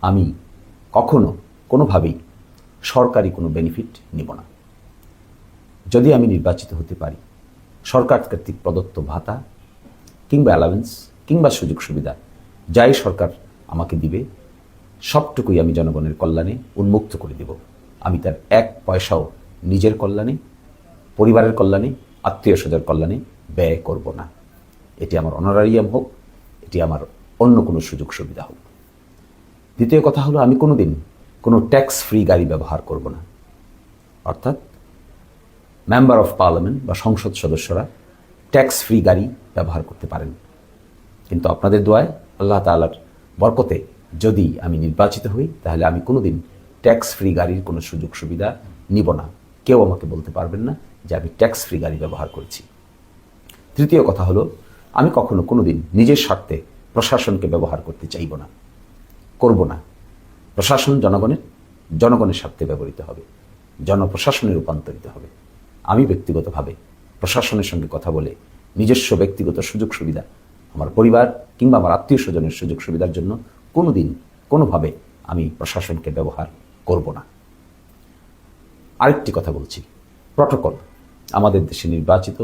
আমি কখনো কোনোভাবেই সরকারি কোনো বেনিফিট নিব না। যদি আমি নির্বাচিত হতে পারি, সরকার কর্তৃক প্রদত্ত ভাতা কিংবা অ্যালাউন্স কিংবা সুযোগ সুবিধা যাই সরকার আমাকে দিবে, সবটুকুই আমি জনগণের কল্যাণে উন্মুক্ত করে দেব। আমি তার এক পয়সাও নিজের কল্যাণে, পরিবারের কল্যাণে, আত্মীয় স্বজনের কল্যাণে ব্যয় করব না। এটি আমার অনারারিয়াম হোক, এটি আমার অন্য কোনো সুযোগ সুবিধা হোক। দ্বিতীয় কথা হলো, আমি কোনোদিন কোনো ট্যাক্স ফ্রি গাড়ি ব্যবহার করব না। অর্থাৎ মেম্বার অফ পার্লামেন্ট বা সংসদ সদস্যরা ট্যাক্স ফ্রি গাড়ি ব্যবহার করতে পারেন, কিন্তু আপনাদের দোয়ায়, আল্লাহ তাআলার বরকতে যদি আমি নির্বাচিত হই, তাহলে আমি কোনোদিন ট্যাক্স ফ্রি গাড়ির কোনো সুযোগ সুবিধা নিব না। কেউ আমাকে বলতে পারবেন না যে আমি ট্যাক্স ফ্রি গাড়ি ব্যবহার করছি। তৃতীয় কথা হলো, আমি কখনো কোনোদিন নিজের স্বার্থে প্রশাসনকে ব্যবহার করতে চাইব না, করব না। প্রশাসন জনগণের স্বার্থে ব্যবহৃত হবে, জনপ্রশাসনে রূপান্তরিত হবে। আমি ব্যক্তিগতভাবে প্রশাসনের সঙ্গে কথা বলে নিজস্ব ব্যক্তিগত সুযোগ সুবিধা, আমার পরিবার কিংবা আমার আত্মীয় স্বজনের সুযোগ সুবিধার জন্য কোনোদিন কোনোভাবে আমি প্রশাসনকে ব্যবহার করব না। আরেকটি কথা বলছি, প্রটোকল। আমাদের দেশে নির্বাচিত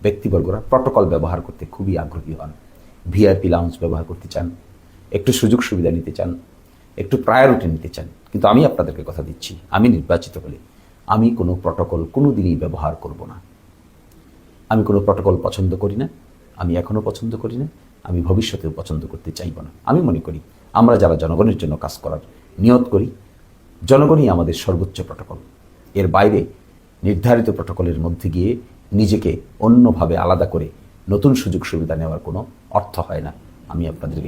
ব্যক্তিবর্গরা প্রটোকল ব্যবহার করতে খুবই আগ্রহী হন। ভিআইপি লাউঞ্জ ব্যবহার করতে চান, একটু সুযোগ সুবিধা নিতে চান, একটু প্রায়োরিটি নিতে চান। কিন্তু আমি আপনাদেরকে কথা দিচ্ছি, আমি নির্বাচিত হলে আমি কোনো প্রটোকল কোনো দিনই ব্যবহার করব না। আমি কোনো প্রটোকল পছন্দ করি না, আমি এখনও পছন্দ করি না, আমি ভবিষ্যতেও পছন্দ করতে চাইব না। আমি মনে করি আমরা যারা জনগণের জন্য কাজ করার নিয়ত করি, জনগণই আমাদের সর্বোচ্চ প্রটোকল। এর বাইরে নির্ধারিত প্রটোকলের মধ্যে গিয়ে নিজেকে অন্যভাবে আলাদা করে নতুন সুযোগ সুবিধা নেওয়ার কোনো অর্থ হয় না। আমি আপনাদেরকে